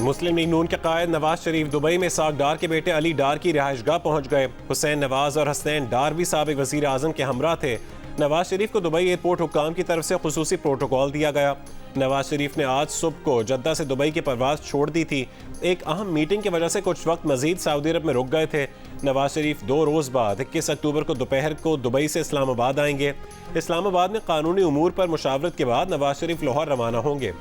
मुस्लिम league नून के कायद Nawaz Sharif Dubai में Isaac डार के बेटे अली डार की रिहाइशगाह पहुंच गए। हुसैन नवाज और हसनैन डार भी साबिक वजीर आजम के हमरा थे। नवाज शरीफ को दुबई एयरपोर्ट हुक्काम की तरफ से खुसूसी प्रोटोकॉल दिया गया। नवाज शरीफ ने आज सुबह को जद्दा से दुबई की परवाज छोड़ दी थी। एक अहम मीटिंग की वजह से कुछ वक्त मजीद सऊदी अरब में रुक गए थे। नवाज शरीफ 2 रोज़ बाद 21 अक्टूबर को दोपहर को दुबई से इस्लामाबाद आएंगे। इस्लामाबाद में कानूनी उमूर पर मुशावरत के बाद नवाज शरीफ लाहौर रवाना होंगे।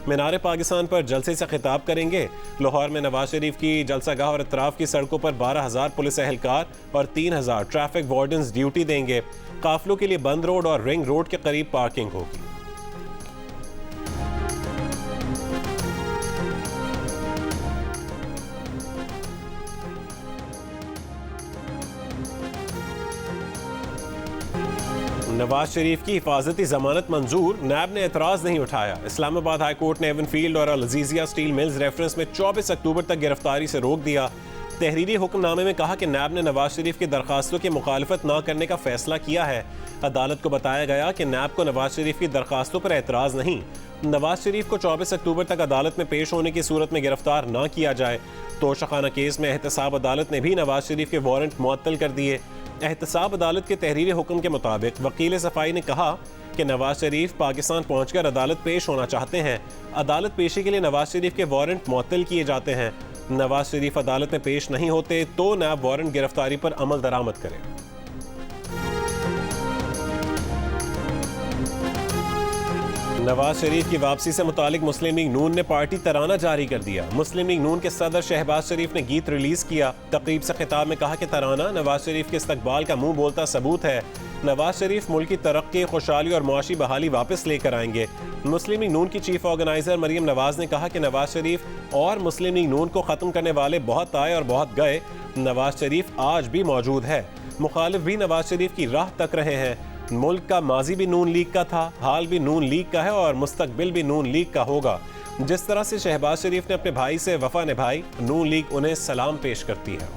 मीनार पाकिस्तान पर जलसे से खिताब करेंगे। लाहौर में नवाज शरीफ की जलसागाह और अतराफ की सड़कों पर 12,000 पुलिस एहलकार और 3,000 ट्रैफिक वार्डन्स ड्यूटी देंगे। काफिलों के लिए बंद रोड और रिंग रोड के करीब पार्किंग होगी। नवाज शरीफ की हिफाजती जमानत मंजूर, नैब ने एतराज नहीं उठाया। इस्लामाबाद हाई कोर्ट ने एवनफील्ड और अल अजीजिया स्टील मिल्स रेफरेंस में 24 अक्टूबर तक गिरफ्तारी से रोक दिया। तहरीरी हुक्मनामे में कहा कि नैब ने नवाज शरीफ की दरखास्तों की मुखालफत न करने का फैसला किया है। अदालत को बताया गया कि नैब को नवाज शरीफ की दरखास्तों पर एतराज नहीं। नवाज शरीफ को 24 अक्टूबर तक अदालत में पेश होने की सूरत में गिरफ्तार न किया जाए। तोशाखाना केस में एहतसाब अदालत ने भी नवाज शरीफ के वारंट मुअत्तल कर दिए। एहतसाब अदालत के तहरीरी हुक्म के मुताबिक वकील सफाई ने कहा कि नवाज शरीफ पाकिस्तान पहुंचकर अदालत पेश होना चाहते हैं। अदालत पेशी के लिए नवाज शरीफ के वारंट मुअत्तल किए जाते हैं। नवाज शरीफ अदालत में पेश नहीं होते तो नैब वारंट गिरफ्तारी पर अमल दरामद करे। नवाज शरीफ की वापसी से मुतालिक मुस्लिम लीग नून ने पार्टी तराना जारी कर दिया। मुस्लिम लीग नून के सदर शहबाज शरीफ ने गीत रिलीज किया। तकरीब से खिताब में कहा कि तराना नवाज शरीफ के इस्तकबाल का मुंह बोलता सबूत है। नवाज शरीफ मुल्क की तरक्की, खुशहाली और मुआशी बहाली वापस लेकर आएंगे। मुस्लिम लीग नून की चीफ ऑर्गेनाइजर मरियम नवाज ने कहा कि नवाज शरीफ और मुस्लिम लीग नून को खत्म करने वाले बहुत आए और बहुत गए। नवाज शरीफ आज भी मौजूद है। मुखालिफ भी नवाज शरीफ की राह तक रहे हैं। मुल्क का माजी भी नून लीग का था, हाल भी नून लीग का है और मुस्तकबिल भी नून लीग का होगा। जिस तरह से शहबाज शरीफ ने अपने भाई से वफा निभाई, नून लीग उन्हें सलाम पेश करती है।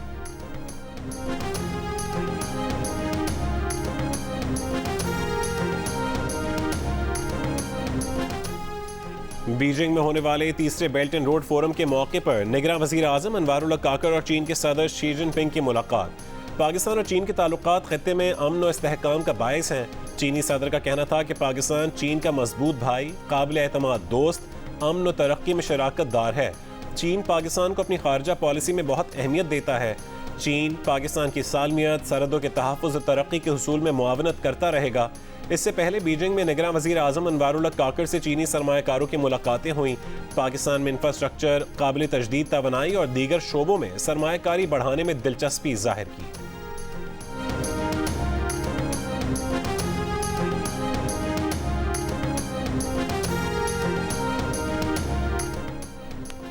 बीजिंग में होने वाले तीसरे बेल्ट एंड रोड फोरम के मौके पर निगरान वजीर आजम अनवारुल्लाह काकर और चीन के सदर शी जिनपिंग की मुलाकात। पाकिस्तान और चीन के ताल्लुकात खत्ते में अमन और इस्तेहकाम का बायस हैं। चीनी सदर का कहना था कि पाकिस्तान चीन का मजबूत भाई, काबिल एतमाद दोस्त, अमन और तरक्की में शराकत दार है। चीन पाकिस्तान को अपनी खारजा पॉलिसी में बहुत अहमियत देता है। चीन पाकिस्तान की सालमियत, सरहदों के तहफ़्फ़ुज़ और तरक्की के हुसूल में मुआवनत करता रहेगा। इससे पहले बीजिंग में निगरान वज़ीर आज़म अनवारुल्लाह काकर से चीनी सरमायाकारों की मुलाकातें हुई। पाकिस्तान में इंफ्रास्ट्रक्चर, काबिल तजदीद तवानाई और दीगर शोबों में सरमायाकारी बढ़ाने में दिलचस्पी जाहिर की।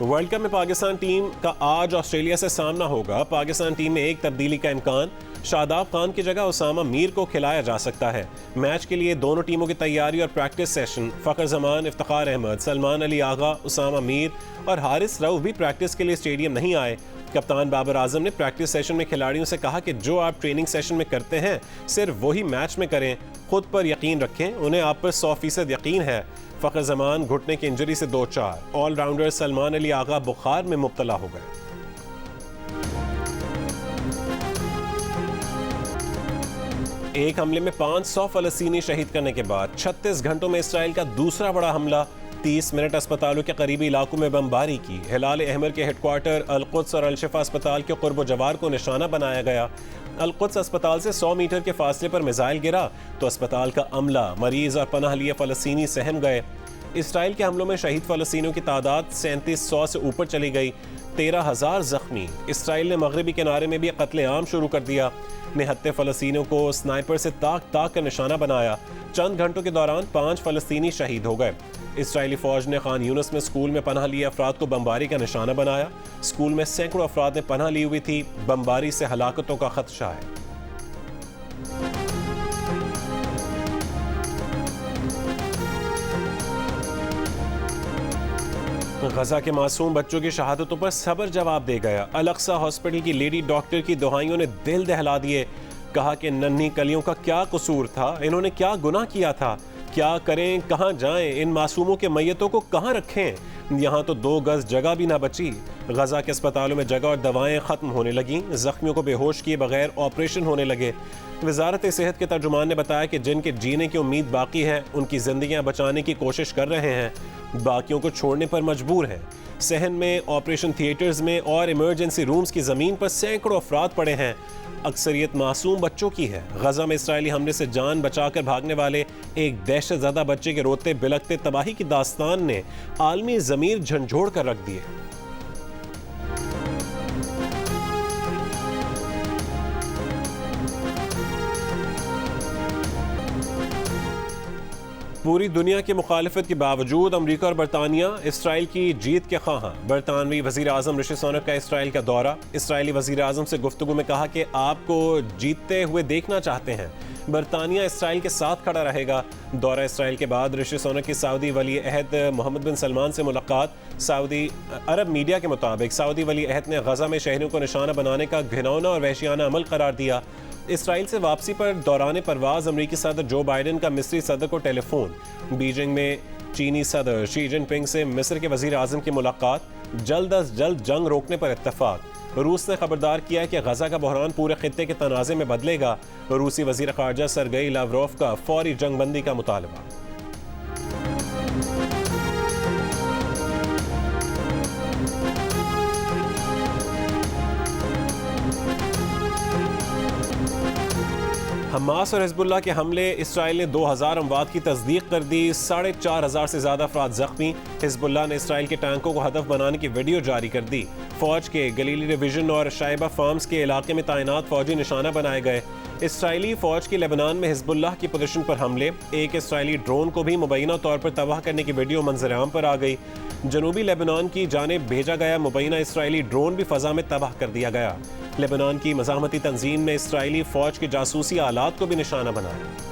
वर्ल्ड कप में पाकिस्तान टीम का आज ऑस्ट्रेलिया से सामना होगा। पाकिस्तान टीम में एक तब्दीली का इम्कान, शादाब खान की जगह उसामा मीर को खिलाया जा सकता है। मैच के लिए दोनों टीमों की तैयारी और प्रैक्टिस सेशन, फ़खर जमान, इफ्तिखार अहमद, सलमान अली आगा, उसामा मीर और हारिस रऊफ भी प्रैक्टिस के लिए स्टेडियम नहीं आए। कप्तान बाबर आजम ने प्रैक्टिस सेशन में खिलाड़ियों से कहा कि जो आप ट्रेनिंग सेशन में करते हैं सिर्फ वही मैच में करें। खुद पर यकीन रखें, उन्हें आप पर 100% यकीन है। फ़खर जमान घुटने की इंजरी से 2-4। ऑलराउंडर सलमान अली आगा बुखार में मुब्तला हो गए। एक हमले में 500 फ़लस्तीनी शहीद करने के बाद 36 घंटों में इसराइल का दूसरा बड़ा हमला। 30 मिनट अस्पतालों के करीबी इलाकों में बमबारी की। हिलाल अहमर के हेडक्वार्टर अल-कुद्स और अल-शिफा अस्पताल के कुर्ब जवार को निशाना बनाया गया। अल-कुद्स अस्पताल से 100 मीटर के फासले पर मिसाइल गिरा तो अस्पताल का अमला, मरीज और पनाह लिए फ़लस्तीनी सहम गए। इसराइल के हमलों में शहीद फ़लस्तीनियों की तादाद 3700 से ऊपर चली गई। 13,000 जख्मी। इसराइल ने मगरबी किनारे में भी कत्लेआम शुरू कर दिया। निहत्ते फ़लस्तीनियों को स्नाइपर से ताक ताक कर निशाना बनाया। चंद घंटों के दौरान 5 फ़लस्तीनी शहीद हो गए। इसराइली फ़ौज ने खान यूनिस में स्कूल में पनाह लिए अफराद को बमबारी का निशाना बनाया। स्कूल में सैकड़ों अफराद ने पनाह ली हुई थी। बमबारी से हलाकतों का खदशा है। गजा के मासूम बच्चों की शहादतों पर सबर जवाब दे गया। अल-अक्सा हॉस्पिटल की लेडी डॉक्टर की दुहाइयों ने दिल दहला दिए। कहा कि नन्ही कलियों का क्या कसूर था, इन्होंने क्या गुनाह किया था। क्या करें, कहां जाएं, इन मासूमों के मैयतों को कहां रखें? यहां तो 2 गज जगह भी ना बची। गजा के अस्पतालों में जगह और दवाएं खत्म होने लगी, जख्मियों को बेहोश किए बगैर ऑपरेशन होने लगे। वजारत सेहत के तर्जुमान ने बताया कि जिनके जीने की उम्मीद बाकी है उनकी जिंदगियां बचाने की कोशिश कर रहे हैं, बाकियों को छोड़ने पर मजबूर हैं। सहन में, ऑपरेशन थिएटर्स में और इमरजेंसी रूम्स की ज़मीन पर सैकड़ों अफराद पड़े हैं। अक्सरियत मासूम बच्चों की है। गजा में इसराइली हमले से जान बचाकर भागने वाले एक दहशतज़दा बच्चे के रोते बिलखते तबाही की दास्तान ने आलमी ज़मीर झंझोड़ कर रख दिए। पूरी दुनिया की मुखालफत के बावजूद अमरीका और बरतानिया इसराइल की जीत के ख्वाह। बरतानवी वज़ीर आज़म ऋषि सुनक का इसराइल का दौरा। इसराइली वज़ीर आज़म से गुफ्तगू में कहा कि आपको जीतते हुए देखना चाहते हैं। बरतानिया इसराइल के साथ खड़ा रहेगा। दौरा इसराइल के बाद ऋषि सुनक की सऊदी वली अहद मोहम्मद बिन सलमान से मुलाकात। सऊदी अरब मीडिया के मुताबिक सऊदी वली अहद ने गजा में शहरियों को निशाना बनाने का घिनौना और वहशियाना अमल करार दिया। इसराइल से वापसी पर दौरान परवाज अमरीकी सदर जो बाइडन का मिस्री सदर को टेलीफोन। बीजिंग में चीनी सदर शी जिनपिंग से मिस्र के वजीर आजम की मुलाकात। जल्द अज जल्द जंग रोकने पर इत्तफाक। रूस ने खबरदार किया कि गजा का बहरान पूरे खित्ते के तनाज़े में बदलेगा। रूसी वजीर खारजा सरगई लावरोव का फौरी जंगबंदी का मुतालबा। हमास और हिजबुल्लाह के हमले। इसराइल ने 2000 अमवात की तस्दीक कर दी। 4500 से ज़्यादा अफराद जख्मी। हिजबुल्लाह ने इसराइल के टैंकों को हदफ बनाने की वीडियो जारी कर दी। फौज के गलीली डिवीजन और शाइबा फार्म्स के इलाके में तैनात फौजी निशाना बनाए गए। इसराइली फौज की लेबनान में हिजबुल्लाह की पोजीशन पर हमले। एक इसराइली ड्रोन को भी मुबैना तौर पर तबाह करने की वीडियो मंजर-ए-आम पर आ गई। जनूबी लेबनान की जानिब भेजा गया मुबैना इसराइली ड्रोन भी फजा में तबाह कर दिया गया। लेबनान की मज़ाहमती तंजीम ने इसराइली फौज के जासूसी आलात को भी निशाना बनाया।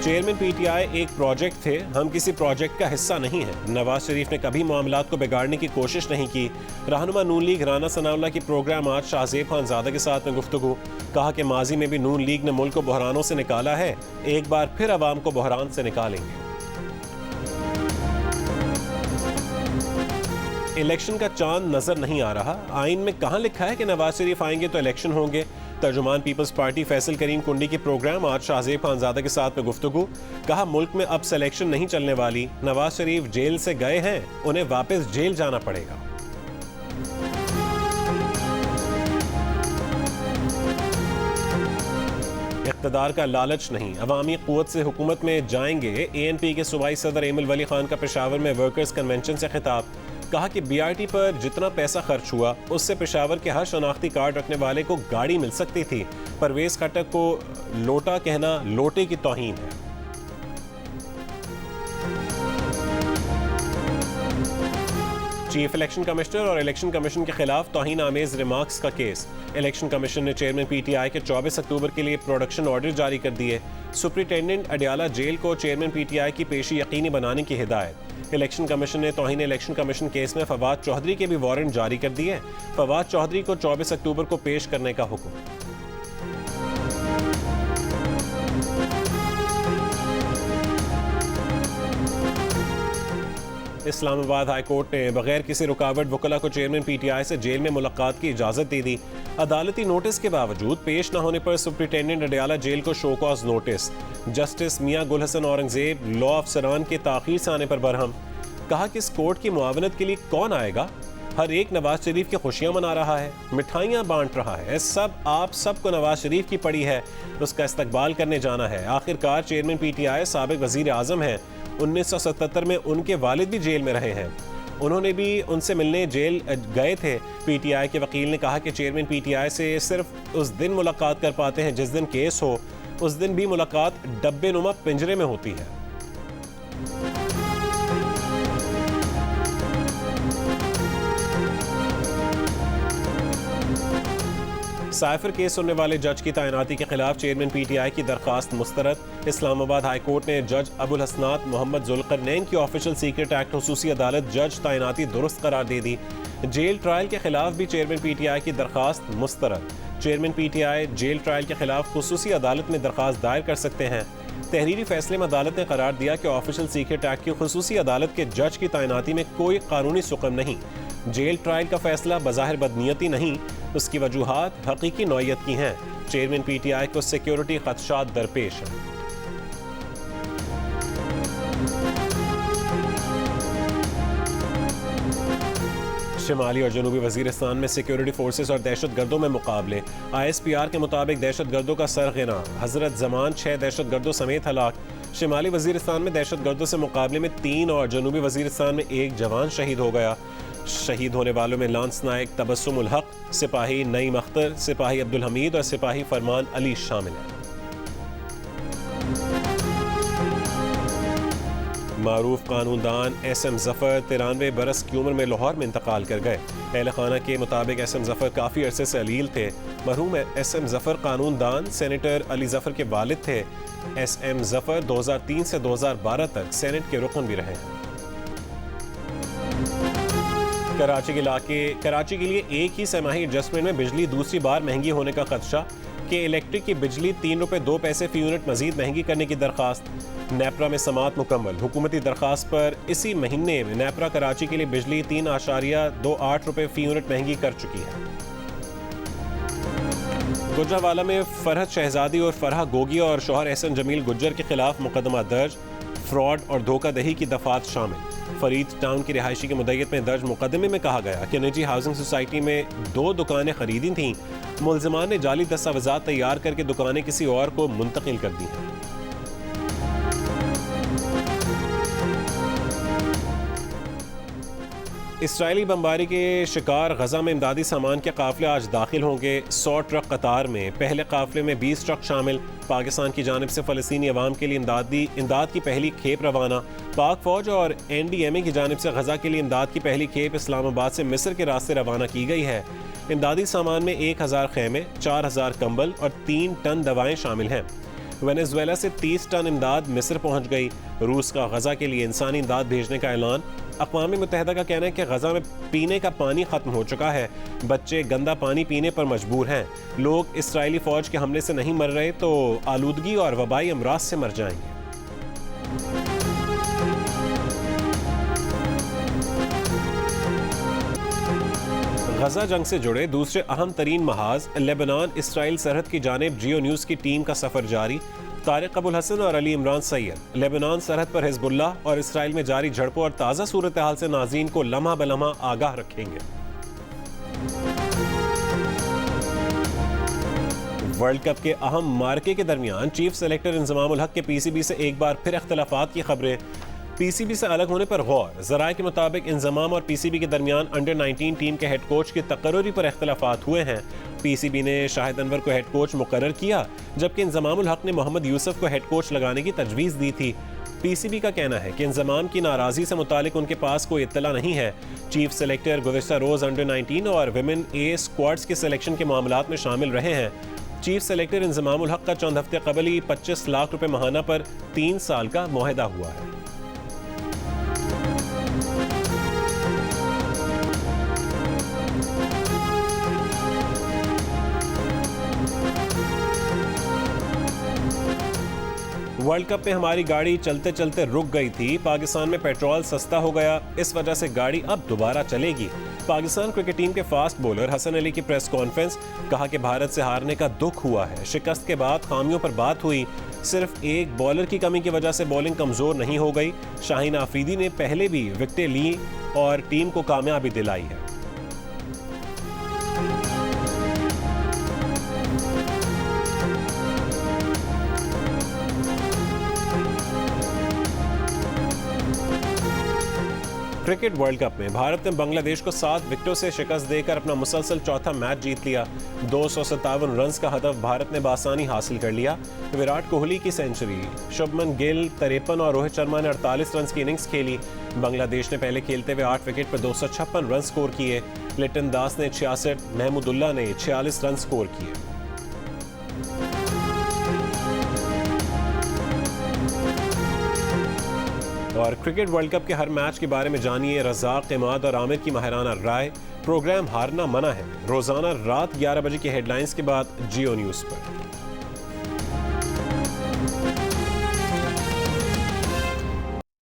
चेयरमैन पीटीआई एक प्रोजेक्ट थे, हम किसी प्रोजेक्ट का हिस्सा नहीं हैं। नवाज शरीफ ने कभी मामलात को बिगाड़ने की कोशिश नहीं की। रहनुमा नून लीग राना सनाउल्लाह की प्रोग्राम आज शाहजेब खानजादा के साथ में गुफ्तगू। कहा कि माजी में भी नून लीग ने मुल्क को बहरानों से निकाला है, एक बार फिर अवाम को बहरान से निकालेंगे। इलेक्शन का चांद नजर नहीं आ रहा। आइन में कहां लिखा है कि नवाज शरीफ आएंगे तो इलेक्शन होंगे? तर्जुमान पीपल्स पार्टी फैसल करीम कुंडी की प्रोग्राम आज शाहजेब खानजादा के साथ में गुफ्तगू। कहा मुल्क में अब सिलेक्शन नहीं चलने वाली। नवाज शरीफ जेल से गए हैं, उन्हें वापस जेल जाना पड़ेगा। इक़्तिदार का लालच नहीं, अवामी क़ुव्वत से हुकूमत में जाएंगे। ANP के सूबाई सदर एमिल वली खान का पेशावर में वर्कर्स कन्वेंशन से खिताब। कहा कि BRT पर जितना पैसा खर्च हुआ उससे पेशावर के हर शनाख्ती कार्ड रखने वाले को गाड़ी मिल सकती थी। परवेज खटक को लोटा कहना लोटे की तौहीन है। चीफ इलेक्शन कमिश्नर और इलेक्शन कमीशन के खिलाफ तौहीन आमेज रिमार्क्स का केस। इलेक्शन कमीशन ने चेयरमैन PTI के 24 अक्टूबर के लिए प्रोडक्शन ऑर्डर जारी कर दिए। सुप्रिंटेंडेंट अडियाला जेल को चेयरमैन PTI की पेशी यकीनी बनाने की हिदायत। इलेक्शन कमीशन ने तौहीन इलेक्शन कमीशन केस में फवाद चौधरी के भी वारंट जारी कर दिए। फवाद चौधरी को 24 अक्टूबर को पेश करने का हुक्म। इस्लामाबाद हाई कोर्ट ने बगैर किसी रुकावट वकला को चेयरमैन PTI से जेल में मुलाकात की इजाज़त दे दी। अदालती नोटिस के बावजूद पेश न होने पर सुप्रिंटेंडेंट अडियाला जेल को शो कॉज नोटिस। जस्टिस मियां गुल हसन औरंगजेब लॉ अफसरान के ताख़ीर से आने पर बरहम। कहा कि इस कोर्ट की मुआवनत के लिए कौन आएगा? हर एक नवाज शरीफ की खुशियां मना रहा है, मिठाइयां बांट रहा है। सब आप सबको नवाज शरीफ की पड़ी है, उसका इस्तकबाल करने जाना है। आखिरकार चेयरमैन PTI साबिक वजीर आजम हैं। 1977 में उनके वालिद भी जेल में रहे हैं, उन्होंने भी उनसे मिलने जेल गए थे। PTI के वकील ने कहा कि चेयरमैन PTI से सिर्फ उस दिन मुलाकात कर पाते हैं जिस दिन केस हो। उस दिन भी मुलाकात डब्बे नुमा पिंजरे में होती है। साइफर केस सुनने वाले जज की तैनाती के खिलाफ चेयरमैन PTI की दरखास्त मुस्तरद। इस्लामाबाद हाई कोर्ट ने जज अबुल हसनात मोहम्मद जुल्करनैन की ऑफिशियल सीक्रेट एक्ट खसूसी अदालत जज तैनाती दुरुस्त करार दे दी। जेल ट्रायल के खिलाफ भी चेयरमैन PTI की दरखास्त मुस्तरद। चेयरमैन PTI जेल ट्रायल के खिलाफ खसूसी अदालत में दरखास्त दायर कर सकते हैं। तहरीरी फैसले में अदालत ने करार दिया कि ऑफिशियल सीक्रेट एक्ट की खसूसी अदालत के जज की तैनाती में कोई कानूनी सुकम नहीं। जेल ट्रायल का फैसला बज़ाहिर बदनीयती नहीं, उसकी वजूहात हकीकी नौयत की हैं। चेयरमैन PTI को सिक्योरिटी खदशात दरपेश हैं। शिमाली और जनूबी वजीरिस्तान में सिक्योरिटी फोर्सेस और दहशत गर्दों में मुकाबले। ISPR के मुताबिक दहशत गर्दों का सरगना हजरत जमान 6 दहशत गर्दों समेत हलाक। शिमाली वजीरिस्तान में दहशत गर्दों से मुकाबले में 3 और जनूबी वजीरिस्तान में 1 जवान शहीद हो गया। शहीद होने वालों में लांस नायक तबस्सुम उल हक, सिपाही नईम अख्तर, सिपाही अब्दुल हमीद और सिपाही फरमान अली शामिल हैं। मारूफ कानूनदान SM जफर 93 बरस की उम्र में लाहौर में इंतकाल कर गए। अहल खाना के मुताबिक SM जफर काफ़ी अरसे से अलील थे। मरहूम SM जफर कानूनदान सेनेटर अली जफर के वालिद थे। SM जफर 2003 से 2012 तक सेनेट के रुकन भी रहे हैं। कराची के लिए एक ही समाही एडजस्टमेंट में बिजली दूसरी बार महंगी होने का खदशा कि इलेक्ट्रिक की बिजली 3 रुपये 2 पैसे फी यूनिट मजीद महंगी करने की दरखास्त। नेपरा में समात मुकम्मल। हुकूमती दरखास्त पर इसी महीने में नेपरा कराची के लिए बिजली 3.28 रुपये फी यूनिट महंगी कर चुकी है। गुजरावाला में फरहत शहजादी और फरहा गोगी और शौहर एहसन जमील गुज्जर के खिलाफ मुकदमा दर्ज। फ्रॉड और धोखाधही की दफात शामिल। फरीद टाउन की रिहायशी के मुद्दत में दर्ज मुकदमे में कहा गया कि निजी हाउसिंग सोसाइटी में 2 दुकानें खरीदी थीं। मुल्जिमान ने जाली दस्तावेजात तैयार करके दुकानें किसी और को मुंतकिल कर दी हैं। इसराइली बमबारी के शिकार गजा में इमदादी सामान के काफिले आज दाखिल होंगे। 100 ट्रक कतार में। पहले काफिले में 20 ट्रक शामिल। पाकिस्तान की जानिब से फ़लस्तीनी अवाम के लिए इमदाद की पहली खेप रवाना। पाक फौज और NDMA की जानिब से गजा के लिए इमदाद की पहली खेप इस्लामाबाद से मिस्र के रास्ते रवाना की गई है। इमदादी सामान में 1000 खेमे, 4000 कंबल और 3 टन दवाएं शामिल हैं। वेनेजुएला से 30 टन इमदाद मिस्र पहुंच गई। रूस का गजा के लिए इंसानी इमदाद भेजने का ऐलान। अक़वाम मुत्तहिदा का कहना है कि गजा में पीने का पानी खत्म हो चुका है। बच्चे गंदा पानी पीने पर मजबूर हैं। लोग इसराइली फौज के हमले से नहीं मर रहे तो आलूदगी और वबाई अमराज से मर जाएंगे। गजा जंग से जुड़े दूसरे अहम तरीन महाज लेबनान इसराइल सरहद की जानिब जियो न्यूज़ की टीम का सफ़र जारी। तारिक अबुल हसन और अली इमरान सैयद लेबनान सरहद पर हिजबुल्लाह और इसराइल में जारी झड़पों और ताज़ा सूरत हाल से नाज़रीन को लम्हा बलम्हा आगाह रखेंगे। वर्ल्ड कप के अहम मार्के के दरमियान चीफ सेलेक्टर इंजमाम उल हक के PCB से एक बार फिर इख्तलाफात की खबरें। PCB से अलग होने पर गौर। ज़राए के मुताबिक इंजमाम और PCB के दरमियान अंडर-19 टीम के हेड कोच की तकर्रुरी पर इख्तलाफात हुए हैं। PCB ने शाहिद अनवर को हेड कोच मुकर्रर किया, जबकि इंजमाम उल हक ने मोहम्मद यूसुफ को हेड कोच लगाने की तजवीज़ दी थी। PCB का कहना है कि इंजमाम की नाराज़गी से मुतालिक उनके पास कोई इत्तला नहीं है। चीफ सेलेक्टर गुज़िश्ता रोज़ अंडर-19 और विमेन A स्क्वाड्स के सिलेक्शन के मामलात में शामिल रहे हैं। चीफ सेलेक्टर इंजमाम उल हक का चंद हफ्ते कबल ही 25 लाख रुपए माहाना पर 3 साल का मुआहदा हुआ है। वर्ल्ड कप में हमारी गाड़ी चलते चलते रुक गई थी। पाकिस्तान में पेट्रोल सस्ता हो गया, इस वजह से गाड़ी अब दोबारा चलेगी। पाकिस्तान क्रिकेट टीम के फास्ट बॉलर हसन अली की प्रेस कॉन्फ्रेंस। कहा कि भारत से हारने का दुख हुआ है। शिकस्त के बाद खामियों पर बात हुई। सिर्फ एक बॉलर की कमी की वजह से बॉलिंग कमजोर नहीं हो गई। शाहीन आफरीदी ने पहले भी विकेटें ली और टीम को कामयाबी दिलाई है। क्रिकेट वर्ल्ड कप में भारत ने बांग्लादेश को 7 विकेटों से शिकस्त देकर अपना मुसलसल चौथा मैच जीत लिया। 257 रन्स का हदफ भारत ने बासानी हासिल कर लिया। विराट कोहली की सेंचुरी, शुभमन गिल 53 और रोहित शर्मा ने 48 रन की इनिंग्स खेली। बांग्लादेश ने पहले खेलते हुए 8 विकेट पर 256 रन स्कोर किए। लिटन दास ने 66, महमूदुल्लाह ने 46 रन स्कोर किए। और क्रिकेट वर्ल्ड कप के हर मैच के बारे में जानिए रज़ाक, इमाद और आमिर की माहिराना राय। प्रोग्राम हारना मना है, रोजाना रात 11 बजे की हेडलाइंस के बाद जियो न्यूज़ पर।